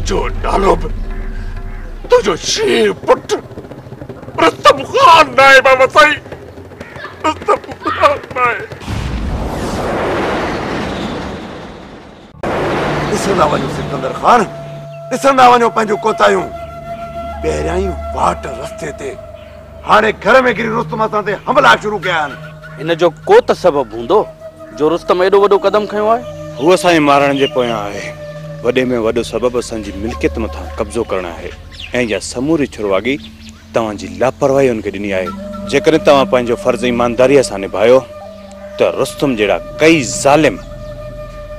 तुझो नालो भी तुझो शेर पुट रुस्तम खान नाए बाबा साईं, रुस्तम खान नाए। ॾिसंदा वञो सिकंदर खान, ॾिसंदा वञो पंहिंजो कोतायूं। पहिरियां ई वाट रस्ते ते, हाणे घर में गिरी रुस्तम असां ते हमला शुरू कया आहिनि। इन जो को त सबबु हूंदो जो रुस्तम एॾो वॾो कदम खयो आहे। हूअ असांजे मारण जे पोयां आहे। वॾे में वॾो सबबु असांजी मिल्कियत मथां कब्ज़ो करण आहे ऐं इहा समूरी छुरवागी तव्हांजी लापरवाही हुनखे ॾिनी आहे। जेकॾहिं तव्हां पंहिंजो फर्ज़ ईमानदारीअ सां निभायो त रुस्तम जहिड़ा कई ज़ालिम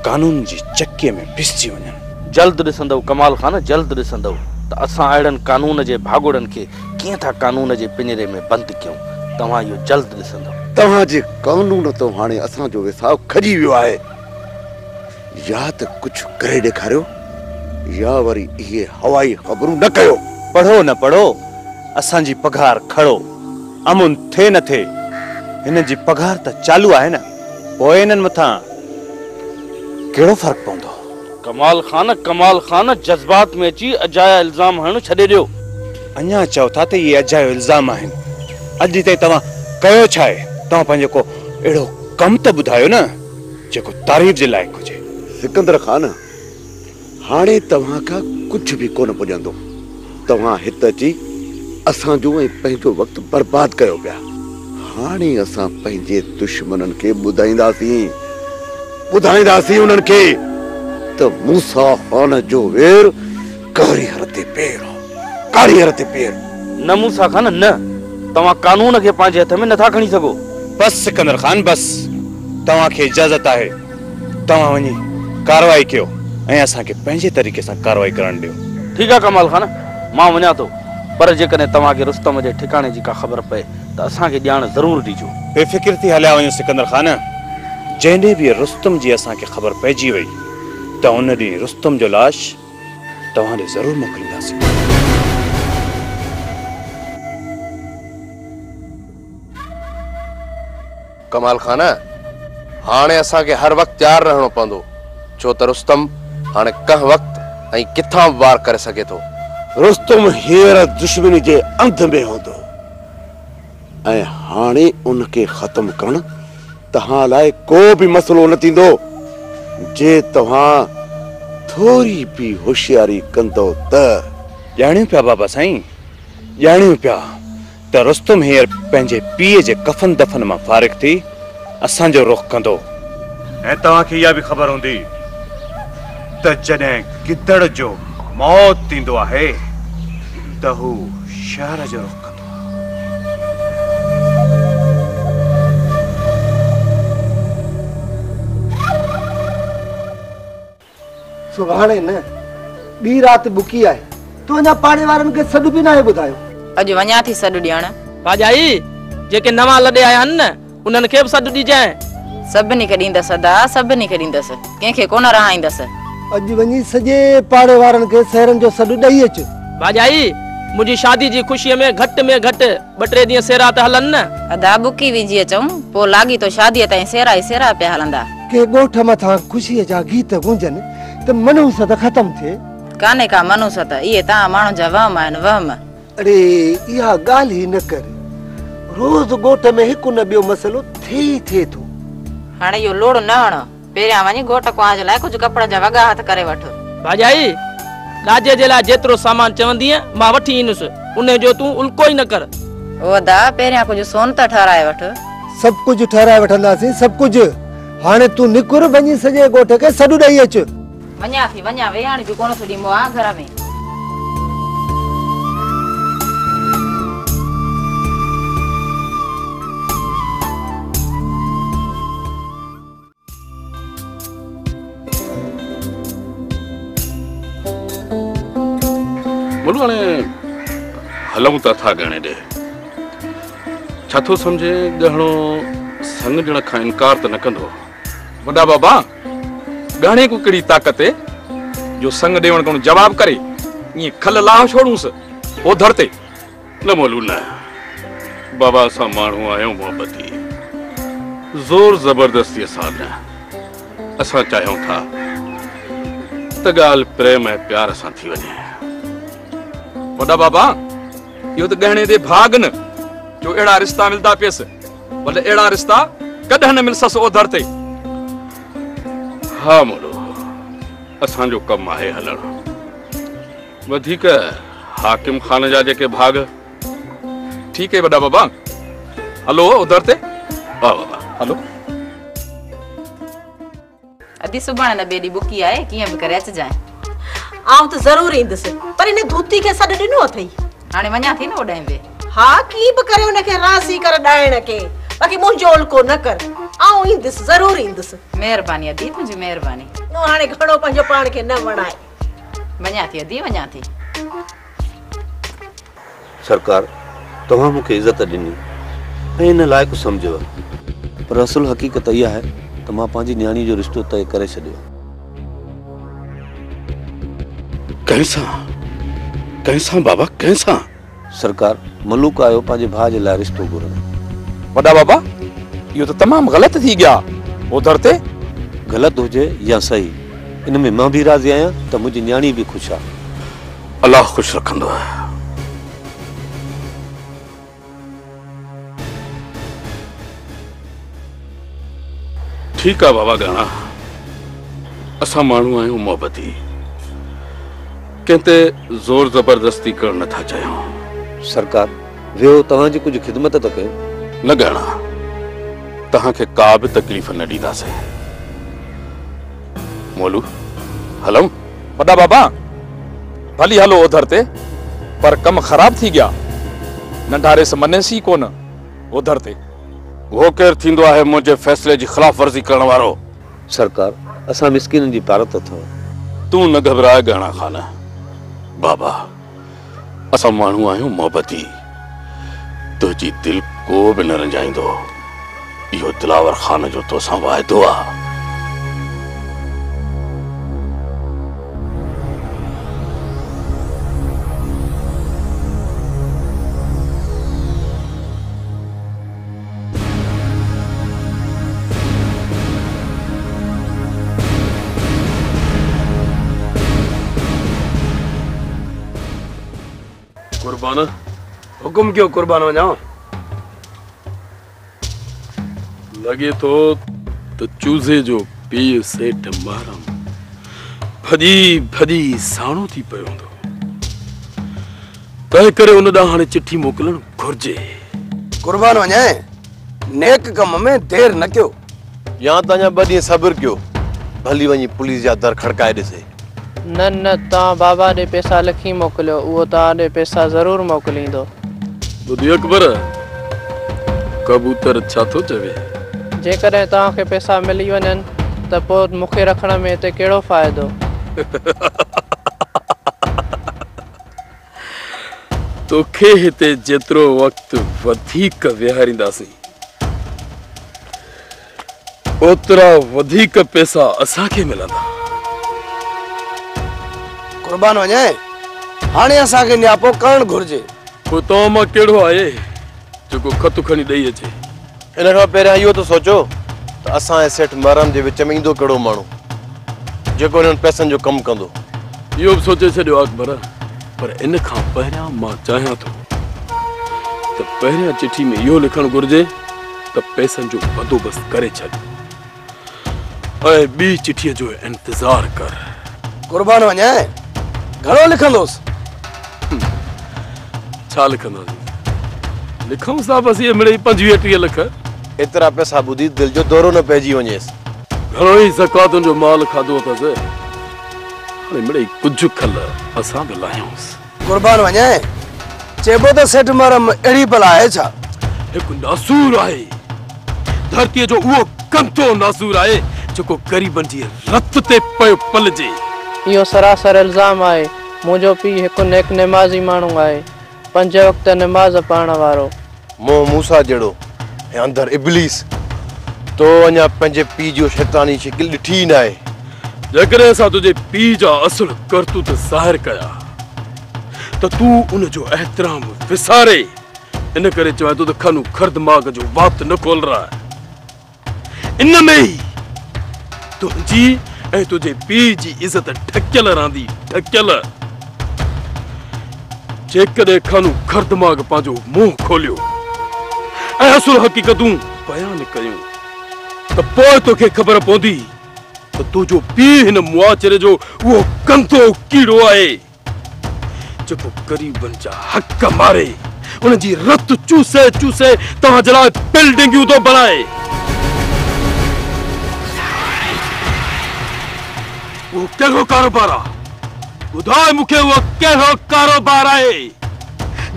कानून जी चक्कीअ में पिसजी वञनि। जल्द ॾिसंदव कमाल खान, जल्द ॾिसंदव त असां अहिड़नि कानून जे भागुड़नि खे कीअं था कानून जे पिंजरे में बंदि कयूं। तव्हां इहो जल्द ॾिसंदव। तव्हांजे कानून तो हाणे असांजो विसाउ खजी वियो आहे। या त कुछ करे ॾेखारियो या वरी इहे हवाई ख़बरूं न कयो। पढ़ो न पढ़ो, असांजी पघार खड़ो अमुन थे न थे, हिन जी पघार त चालू आहे न। पोइ इन्हनि मथां कहिड़ो फ़र्क़ु पवंदो? कमाल खान जज़्बात में अची अजाया इल्ज़ाम हणणु छॾे ॾियो। अञा चओ था त इहे अजायो इल्ज़ाम आहिनि। अॼु ताईं तव्हां कयो छा आहे? तव्हां पंहिंजो को अहिड़ो कमु त ॿुधायो न जेको तारीफ़ जे लाइक़ु हुजे। सिकंदर खान, हाणे तव्हां खां कुछ भी कोन पुॼंदो। तव्हां हिते अची असांजो ऐं पंहिंजो वक़्तु बर्बाद कयो पिया। हाणे असां पंहिंजे दुश्मननि खे ॿुधाईंदासीं उन्हनि खे त मूसा खान जो वेर कारी हर ते पेर। न मूसा खान न, तव्हां कानून खे पंहिंजे हथ में नथा खणी सघो। बस सिकंदर खान बस, तव्हांखे इजाज़त आहे। तव्हां वञी कार्रवाई कयो ऐं असांखे पंहिंजे तरीक़े सां कार्रवाई करण ॾियो। ठीकु आहे कमाल खान, मां वञा थो। पर जेकॾहिं तव्हांखे रुस्तम जे ठिकाणे जी का ख़बर पए त असांखे ॼाण ज़रूरु ॾिजो। बेफ़िक्र थी हलिया वञो सिकंदर खान। जंहिं बि रुस्तम जी असांखे ख़बर पइजी वई त उन ॾींहुं रुस्तम जो लाश तव्हां ॾे ज़रूरु मोकिलींदासीं। कमाल खान, हाणे असांखे हर वक़्तु तैयार रहणो पवंदो, छो त रुस्तम हाणे कंहिं वक़्तु ऐं किथां वार करे सघे थो। रुस्तम हींअर दुश्मनी जे अंध में हूंदो ऐं हाणे उनखे ख़त्म करण तव्हां लाइ को बि मसइलो न थींदो। जे तव्हां थोरी बि होशियारी कंदो त। ॼाणियो पिया बाबा साईं, ॼाणियो पिया त रुस्तम हींअर पंहिंजे पीउ जे कफन दफन मां फारिग थी असांजो रुख कंदो। ऐं तव्हांखे इहा बि ख़बर हूंदी त जॾहिं गिदड़ जो मौत थींदो आहे त हू शहर जो रुख कंदो। सुभाणे न ॿी राति बुकी आहे। तूं अञा पाड़े वारनि खे सॾु बि नाहे ॿुधायो। अॼु वञा थी सॾु ॾियण। भाॼाई जेके नवां लॾे आया आहिनि न उन्हनि खे बि सॾु ॾिजांइ। सभिनी खे ॾींदसि अदा, सभिनी खे ॾींदसि, कंहिंखे कोन रहाईंदसि। अॼु वञी सॼे पाड़े वारनि खे सेरनि जो सॾु ॾेई अच। भाॼाई मुंहिंजी शादी जी ख़ुशीअ में घटि 2-3 ॾींहं सेरा त हलनि न। अदा बुकी विझी अचूं, पोइ लागी तो शादीअ ताईं सेरा ई सेरा पिया हलंदा। के ॻोठ मथां ख़ुशीअ जा गीत गूंजनि त मनूस त ख़तम थिए। काने का मनूस त इहे तव्हां माण्हू जा वहम आहिनि, वहम। अरे इहा ॻाल्हि ई न कर। रोज़ ॻोठ में हिकु न ॿियो मसइलो थिए थो। हाणे इहो लोड़ न हणो, पहिरियां वञी घोट कुआं जे लाइ कुझु कपिड़े जा वॻा हथ करे वठो। भाॼाई ॾाजे जे लाइ जेतिरो सामान चवंदीअ मां वठी ईंदुसि, उन जो तूं उल्को ई न कर। ओ अदा पहिरियां कुझु सोन त ठहराए वठ। सभु कुझु ठहराए वठंदासीं, सभु कुझु। हाणे तूं निकुर वञी सॼे ॻोठ खे सॾु ॾेई अच। वञा वेहाणी बि कोन थी ॾींबो आहे घर में। बोलो हाणे हलूं था था ॻणे ॾे। छा थो सम्झे ॻहणो संग ॾियण खां इनकार त न कंदो। वॾा बाबा ॻाणे को कहिड़ी ताक़त है जो संग ॾियण को जवाब करे ईअं खल लाह छोड़ूंसि ओधर ते। न मोलू न बाबा, असां माण्हू आहियूं मोहबती, ज़ोर ज़बरदस्तीअ सां न। असां चाहियूं था त त ॻाल्हि प्रेम ऐं प्यार सां थी वञे। वॾा बाबा इहो त गहणे दे भाग न जो अहिड़ा रिश्ता मिलंदा पियसि, भले अहिड़ा रिश्ता कॾहिं न मिलससि ओधर ते। हा मोलो, असांजो कमु आहे हलणु, वधीक हाकिम खान जा जेके भाग। ठीक है वॾा बाबा, हलो उधर ते। वाह बाबा हलो। अदी सुभाणे न बेडी बुकी आहे, कीअं बि करे अचजांइ। आउं त ज़रूर ईंदसि, पर इन धूती खे सॾ ॾिनो अथई। हाणे वञा थी न ओॾां बि। हा की बि करे उनखे राज़ी कर ॾाइण खे, बाक़ी मुंहिंजो उल्को न कर। आउं ईंदसि, ज़रूर ईंदसि। महिरबानी अदी, तुंहिंजी महिरबानी। हाणे घणो पंहिंजो पाण खे न वणाए। वञा थी अदी, वञा थी। सरकार तव्हां मूंखे इज़त ॾिनी ऐं इन लाइक़ु सम्झव, पर असुल हक़ीक़त इहा आहे त मां पंहिंजी न्याणी जो रिश्तो तय करे छॾियो। कंहिंसां बाबा, कंहिंसां? सरकार मलूक आयो पंहिंजे भाउ जे लाइ रिश्तो घुरण। वॾा बाबा इहो त तमामु ग़लति थी गया उधर ते। ग़लति हुजे या सही, इन में मां बि राज़ी आहियां त मुंहिंजी न्याणी बि ख़ुशि आहे। अलाह ख़ुशि रखंदो आहे। ठीक आहे बाबा गाना, असां माण्हू आहियूं मोहबती, कंहिं ते ज़ोर ज़बरदस्ती करणु नथा चाहियूं। सरकार वियो तव्हांजी कुझु ख़िदमत त कयो। न गाना, तव्हांखे का बि तकलीफ़ न ॾींदासीं। मोलू हलूं? वॾा बाबा भली हलो उधर ते, पर कम ख़राब थी गया, नंढारे से मनेसी कोन उधर ते। वो केर थींदो आहे मुंहिंजे फ़ैसिले जी ख़िलाफ़ वर्ज़ी करण वारो? सरकार असां मिस्किननि जी पारत अथव। तूं न घबराए गहना खान। बाबा असां माण्हू आहियूं मोहबती, तुंहिंजी दिलि को बि न रंजाईंदो। इहो दिलावर खान जो तोसां वाइदो आहे। कुर्बान हुकुम क्यों कुर्बान हो जाओ? लगे तो चूज़े जो पीउ सेठ मारम भॼी भॼी साणो थी पियो हूंदो, तंहिं करे उन ॾांहुं हाणे चिठी मोकिलणु घुर्जे। कुर्बान वञाए, नेक कम में देर न कयो। या त अञा 2 ॾींहं सब्र कयो, भली वञी पुलिस जा दर खड़काए ॾिसे। न तव्हां बाबा ॾे पैसा लिखी मोकिलियो, उहो तव्हां ॾे पैसा ज़रूर मोकिलींदो। ॿुधी अकबर, कबूतर छा थो चवे? जेकॾहिं तव्हांखे पैसा मिली वञनि त पोइ मूंखे रखण में हिते कहिड़ो फ़ाइदो? तोखे हिते जेतिरो वक़्तु वधीक विहारींदासीं, ओतिरा वधीक पैसा असांखे मिलंदा। कुर्बान वञाए, हाणे असांखे न्यापो करणु घुर्जे। पोइ तव्हां मां कहिड़ो आहे जेको ख़त खणी ॾेई अचे? इन खां पहिरियां इहो त सोचो त असां ऐं सेठ माराम जे विच में ईंदो कहिड़ो माण्हू जेको इन्हनि पैसनि जो कमु कंदो। इहो बि सोचे छॾियो अकबर, पर इन खां पहिरियां मां चाहियां थो त पहिरियां चिठी में इहो लिखणु घुर्जे त पैसनि जो बंदोबस्तु करे छॾ ऐं ॿी चिठीअ जो इंतज़ारु कर। कुर्बान वञाए, घणो लिखंदोसि? छा लिखंदासीं? लिखूं था बसि इहे मिड़ई 25-30 लख। एतिरा पैसा ॿुधी दिलि जो दौरो न पइजी वञेसि। घणो ई ज़कातुनि जो माल खाधो अथसि, हाणे मिड़ई कुझु खल असां बि लाहियूंसि। कुर्बान वञाए, चइबो त सेठ मारम अहिड़ी भला आहे छा? हिकु नासूर आहे, धरतीअ जो उहो कंतो नासूर आहे जेको ग़रीबनि जी रत ते पियो पलिजे। इहो सरासर इल्ज़ाम आहे। मुंहिंजो पीउ हिकु नेक निमाज़ी माण्हू आहे, 5 वक़्त निमाज़ पढ़ण वारो। मोह मूसा जहिड़ो ऐं अंदरि इब्लीस। तो अञा पंहिंजे पीउ जो शैतानी शिकिल ॾिठी न आहे। जेकॾहिं असां तुंहिंजे पीउ जा असुल करतूत ज़ाहिर कया त तूं उन जो एहतराम विसारे, इन करे चवां थो त खनू खरदमाग जो वात न खोल रहा है। इन में ई तुंहिंजी ऐं तुझे पीउ जी इज़त ढकियल रहंदी, ढकियल। जेकॾहिं खानू खरदमाग पंहिंजो मुंहुं खोलियो ऐं असुल हक़ीक़तूं बयान कयूं त पोइ तोखे ख़बर पवंदी त तुंहिंजो पीउ हिन मुआशरे जो उहो कंदो कीड़ो आहे जेको ग़रीबनि जा हक़ मारे, उन जी रत चूसे चूसे तव्हांजे लाइ बिल्डिंगूं थो बणाए। वो कहिड़ो कारोबार आहे? ॿुधाए मूंखे उहो कहिड़ो कारोबार आहे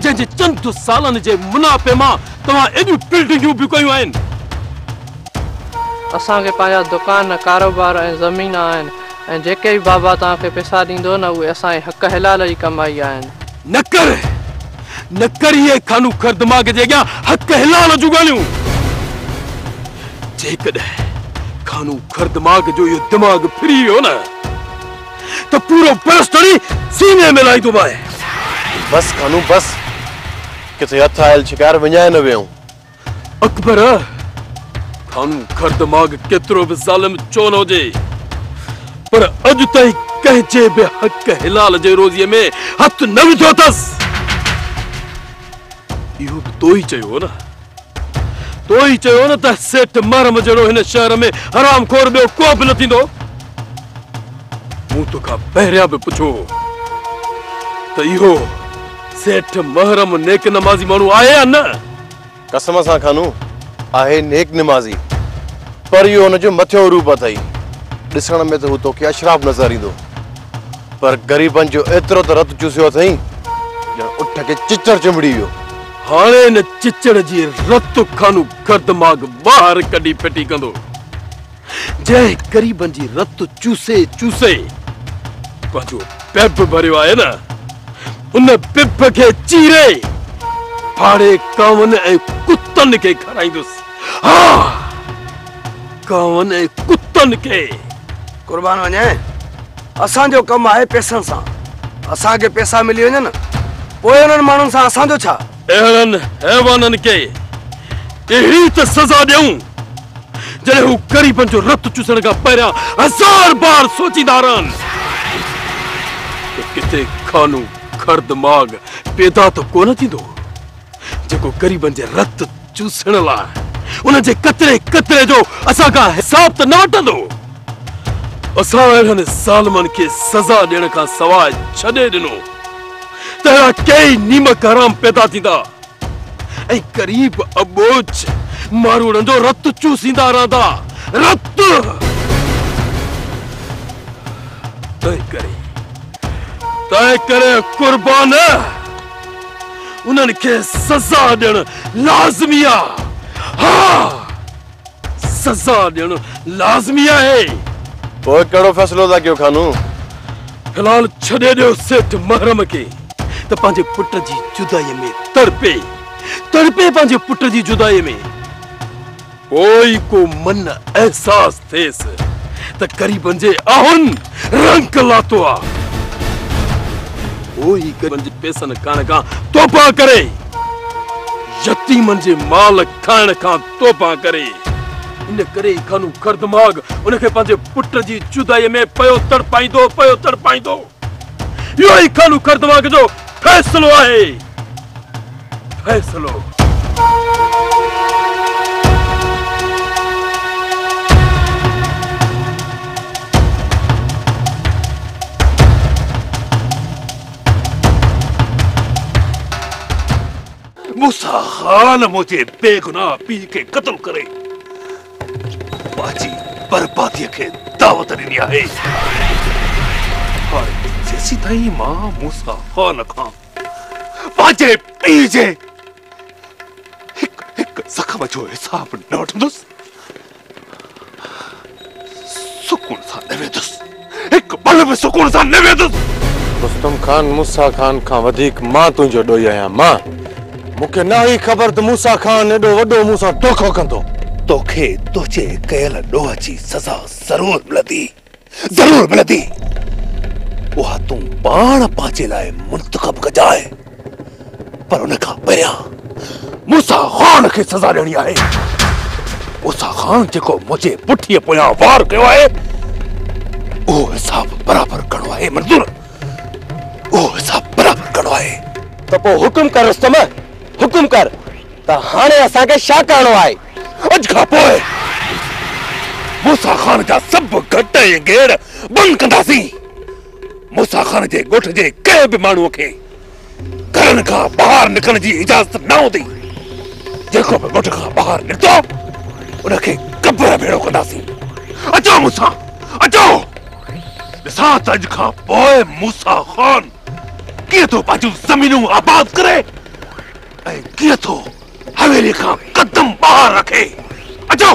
जंहिंजे चंद सालनि जे मुनाफ़े मां तव्हां एॾियूं बिल्डिंगूं बि कयूं आहिनि? असांखे पंहिंजा दुकान, कारोबार ऐं ज़मीन आहिनि ऐं जेके बि बाबा तव्हांखे पैसा ॾींदो न उहे असांजे हक़ हलाल जी कमाई आहिनि। न कर इहे खानू खर दिमाग़ जे अॻियां हक़ हलाल जूं ॻाल्हियूं। जेकॾहिं खानू खर दिमाग़ जो इहो दिमाग़ फिरी वियो न तो पूरो परस्तरी सीने में लाई तो बाए। बस खानू बस, किथे हथ आयल शिकार विञाए न वियो। अकबर खानू खर दिमाग़ केतिरो बि ज़ालिम छो न हुजे, पर अॼु ताईं कंहिंजे बि हक़ हिलाल जे रोज़ीअ में हथ न विधो अथसि। इहो बि तो ई चयो न, तो ई चयो न त सेठ महरम जहिड़ो हिन शहर में हराम खोर ॿियो को बि न थींदो। मूं तोखां पहिरियां बि पुछो त इहो सेठ महरम नेक नमाज़ी माण्हू आहे या न? कसम सां खानू आहे नेक नमाज़ी, पर इहो हुनजो मथियो रूप अथई। ॾिसण में त हू तोखे अशराफ नज़र ईंदो, पर ग़रीबनि जो एतिरो त रत चूसियो अथई ॼण उठ खे चिचड़ चिंबड़ी वियो। हाणे न चिचड़ जी रत खानू खर दिमाग़ ॿाहिरि कढी फिटी कंदो। जंहिं ग़रीबनि जी रत चूसे चूसे पंहिंजो पिप भरियो आहे न, उन पिप खे चीरे फाड़े कांवनि ऐं कुतनि खे खाराईंदुसि। हा, कांवनि ऐं कुतनि खे। कुर्बान वञे, असांजो कमु आहे पैसनि सां। असांखे पैसा मिली वञनि पोइ उन्हनि माण्हुनि सां असांजो छा? अहिड़नि हैवाननि खे अहिड़ी त सज़ा ॾियूं जॾहिं हू ग़रीबनि जो रत चूसण खां पहिरियां 1000 बार सोचींदा रहनि त किथे खानू खर दिमाग़ पैदा त कोन थींदो जेको ग़रीबनि जे रत चूसण लाइ उन जे कतरे कतरे जो असां खां हिसाब त न वठंदो। असां अहिड़नि ज़ालिमनि खे सज़ा ॾियण खां सवाइ छॾे ॾिनो त अहिड़ा कई नीमक हराम पैदा थींदा ऐं ग़रीब अबोझ माण्हुनि जो रत चूसींदा रहंदा। रत तंहिं करे कुर्बान उन्हनि खे सज़ा ॾियणु लाज़मी आहे। हा, सज़ा ॾियणु लाज़मी आहे। पोइ कहिड़ो फ़ैसिलो था कयो खानू? फिलहाल छॾे ॾियो सेठ महरम खे त पंहिंजे पुट जी जुदाईअ में तड़पे पंहिंजे पुट जी जुदाईअ में। पोइ को मन एहसास थिएसि त ग़रीबनि जे आहुनि रंग लातो आहे। पोइ ग़रीबनि जे पैसनि खाइण खां तोबा करे, यतीमनि जे माल खाइण खां तोबा करे। इन करे खानू खर दिमाग़ उनखे पंहिंजे पुट जी जुदाईअ में पियो तड़पाईंदो। इहो ई खानू खर दिमाग़ जो फ़ैसिलो आहे। फ़ैसिलो मूसा खान मुझे बेगुनाह पी के कत्ल करे बाजी बर्बादी के दावत ॾिनी आहे। हाणे जेसी ताईं मां मूसा खान खां पंहिंजे पीउ जे हिकु ज़ख़्म जो हिसाब न वठंदुसि, सुकून सां न वेंदुसि, हिकु पल बि सुकून सां न वेंदुसि। रुस्तम खान मूसा खान खां वधीक मां तुंहिंजो ॾोही आहियां। मां मूंखे न हुई ख़बर त मूसा खान एॾो वॾो मूं सां धोखो कंदो। तोखे तुझे कयल ॾोह जी सज़ा ज़रूर मिलंदी। उहा तूं पाण पंहिंजे लाइ मुंतखब कजाए, पर उन खां पहिरियां मूसा खान खे सज़ा ॾियणी आहे। मूसा खान जेको मुंहिंजे पुठीअ पोयां वार कयो आहे हिसाब बराबर करणो आहे मंजूर वो हिसाब बराबर करणो आहे तो पोइ हुकुम कर रुस्तम हुकुम कर त हाणे असांखे छा करणो आहे अज खां पोइ मूसा खान जा सब घट ऐं गेड़ बंद कंदासीं मूसा खान जे ॻोठ जे कंहिं बि माण्हूअ खे घरनि खां ॿाहिरि निकिरण जी इजाज़त न हूंदी जेको बि ॻोठ खां ॿाहिरि निकितो उनखे कब्र भेड़ो कंदासीं अचो मूसा अचो ॾिसां त अॼु खां पोइ मूसा खान कीअं थो पंहिंजूं ज़मीनूं आबाद करे ऐं कीअं थो हवेली खां कदम ॿाहिरि रखे अचो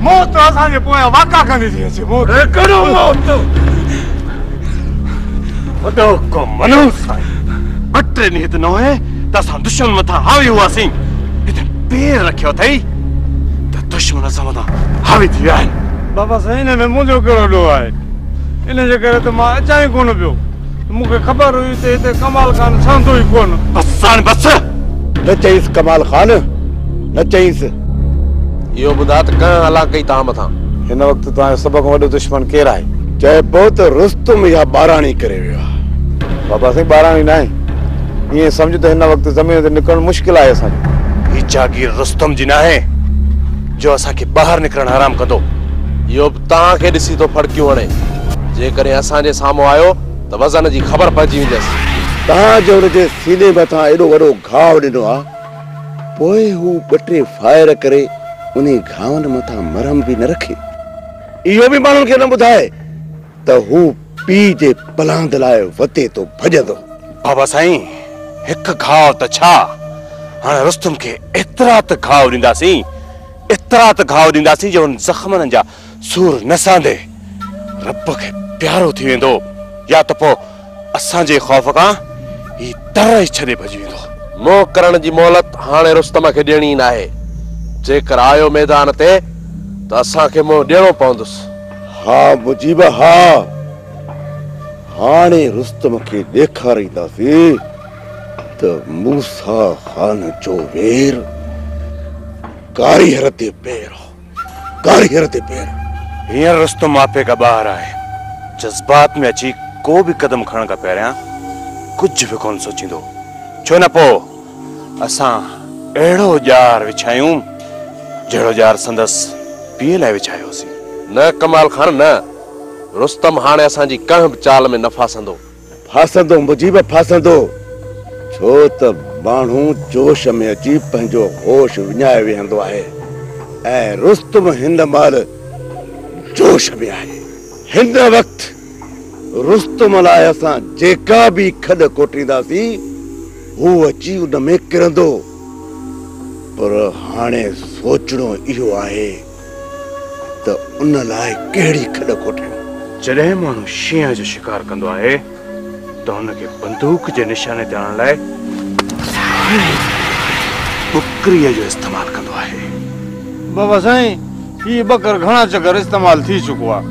मौत असांजे पोयां वाका कंदी थी अचे मौत करो मौत वॾो को मनूस ॿ टे ॾींहं त न हुए त असां दुश्मन मथां हावी हुआसीं हिते पेर रखियो अथई त दुश्मन असां मथां हावी थी विया आहिनि बाबा साईं हिन में मुंहिंजो कहिड़ो ॾोह आहे इन जे करे त मां अचां ई कोन पियो मूंखे ख़बर हुई त हिते कमाल खान सहंदो ई कोन बस हाणे बस न चईस कमाल खान न चईस इहो ॿुधा त कंहिं हला कई तव्हां मथां हिन वक़्तु तव्हांजो सभ खां वॾो दुश्मन केरु आहे चइबो त रुस्तुम या ॿाराणी करे वियो आहे बाबा साईं ॿाराणी न आहे ईअं सम्झ त हिन वक़्तु ज़मीन ते निकिरणु मुश्किल आहे असांखे ही जागीर रुस्तम जी न आहे जो असांखे ॿाहिरि निकिरणु हराम कंदो इहो बि तव्हांखे ॾिसी थो फड़कियूं हणे जेकॾहिं असांजे साम्हूं आयो त वज़न जी ख़बर पइजी वेंदसि तव्हांजो हुनजे सीने मथां एॾो वॾो घाव ॾिनो आहे पोइ हू ॿ टे फायर करे उन घावनि मथां मरहम बि न रखे इहो बि माण्हुनि खे न ॿुधाए त हू पीउ जे पलांद लाइ वते तो भॼंदो बाबा साईं हिकु घाव त छा हाणे रुस्तम खे एतिरा त घाव ॾींदासीं जो हुन ज़ख़्मनि जा सूर न सांदे रब खे प्यारो थी वेंदो या त पोइ असांजे ख़ौफ़ खां ही तर ई छॾे भॼी वेंदो मोह करण जी मोहलत हाणे रुस्तम खे ॾियणी न आहे जेकर आयो मैदान ते त असांखे मोह ॾियणो पवंदुसि हा मुजीब हा हाणे रुस्तम खे ॾेखारींदासीं त मूसा खान जो वेर कारीगर ते पैर हींअर रुस्तम आपे का ॿाहिरि आहे जज़्बात में अची को बि कदम खणण खां पहिरियां कुझु बि कोन सोचींदो छो न पोइ असां अहिड़ो ॼार विछायूं जहिड़ो ॼार संदसि पीउ लाइ विछायोसीं न कमाल खान न रुस्तम हाणे असांजी कंहिं बि चाल में न फासंदो मुजीब फासंदो छो त माण्हू जोश में अची पंहिंजो होश विञाए वेहंदो आहे ऐं रुस्तम हिन महिल जोश में आहे हिन वक़्तु रुस्तम लाइ असां जेका बि खॾ कोटींदासीं हू अची उन में किरंदो पर हाणे सोचणो इहो आहे त उन लाइ कहिड़ी खॾ कोटियूं जॾहिं माण्हू शींहं जो शिकार कंदो आहे त हुनखे बंदूक जे निशाने ते आणण लाइ बुकरीअ जो इस्तेमालु कंदो आहे। बाबा साईं ही बकर घणा चकर इस्तेमाल थी चुको आहे,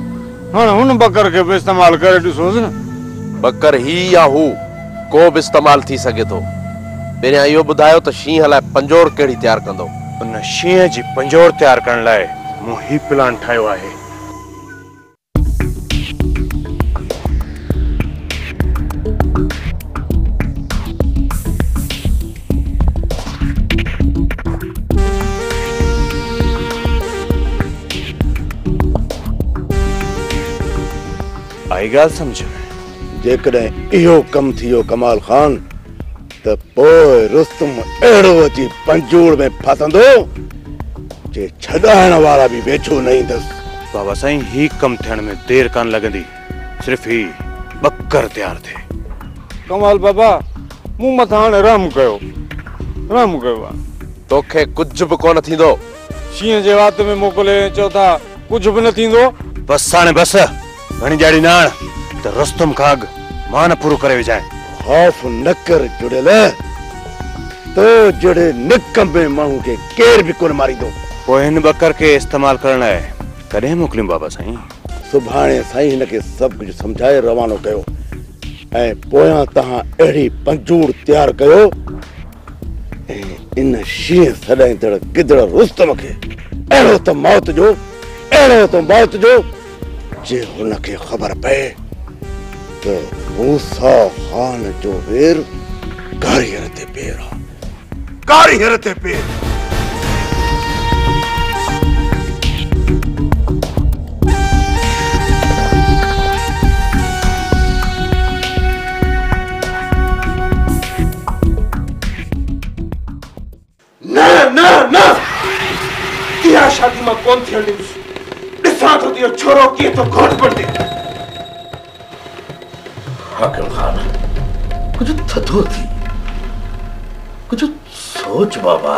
हाणे हुन बकर खे बि इस्तेमाल करे ॾिसोसि न। बकर ही या हू को बि इस्तेमाल थी सघे थो। पहिरियां इहो ॿुधायो त शींहं लाइ पंजोड़ कहिड़ी तयारु कंदो? उन शींहं जी पंजोड़ तयारु करण लाइ मूं ही प्लान ठाहियो आहे। आई ॻाल्हि सम्झ में? जेकॾहिं इहो कमु थियो कमाल खान त पोइ रुस्तम अहिड़ो अची पंजूड़ में फासंदो जे छॾाइण वारा बि वेझो न ईंदसि। बाबा साईं ही कमु थियण में देर कान लॻंदी, सिर्फ़ ही बकर तयारु थिए। कमाल बाबा मूं मथां हाणे रहम कयो आहे। तोखे कुझु बि कोन थींदो। शींहं जे वात में मोकिले चओ था कुझु बि न थींदो। बस हाणे बस घणी ॼाड़ी न आण त रुस्तम खां अॻु मां न पूरो करे विझाए। खौफ़ न कर जुड़ियल, तो जड़े निकम्बे माण्हू खे केर बि कोन मारींदो। पोइ हिन बकर खे इस्तेमाल करण लाइ कॾहिं मोकिलियूं बाबा साईं? सुभाणे साईं हिनखे सभु कुझु सम्झाए रवानो कयो ऐं पोयां तव्हां अहिड़ी पंजूड़ तयारु कयो ऐं इन शींहं सॾाईंदड़ गिदड़ रुस्तम खे अहिड़ो त मौत जो जे हुनखे ख़बर पए त मूसा खान जो वेर कारीगर ते पेर आहे, कारीगर ते पेर। न इहा शादी मां कोन थियण ॾींदुसि। ॾिसां थो इहो छोरो कीअं थो घोट बणिजे। हाकिम खान कुझु थधो थी, कुझु सोच बाबा,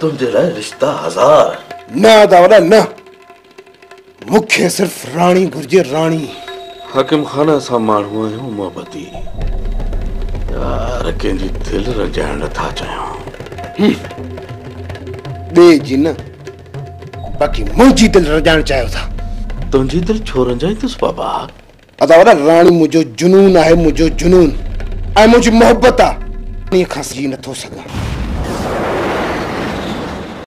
तुंहिंजे लाइ रिश्ता हज़ार। न दावड़ा न, मूंखे सिर्फ़ राणी घुर्जे, राणी। हाकिम खान असां माण्हू आहियूं मोहबती, यार कंहिंजी दिलि रजाइण नथा चाहियूं। ॿिए जी न, बाक़ी मुंहिंजी दिलि रजाइण चाहियो था। तुंहिंजी दिलि छो रंजाईंदुसि बाबा? अदावड़ा राणी मुंहिंजो जुनून आहे, मुंहिंजो जुनून ऐं मुंहिंजी मोहबत आहे। इन खां सी नथो सघां।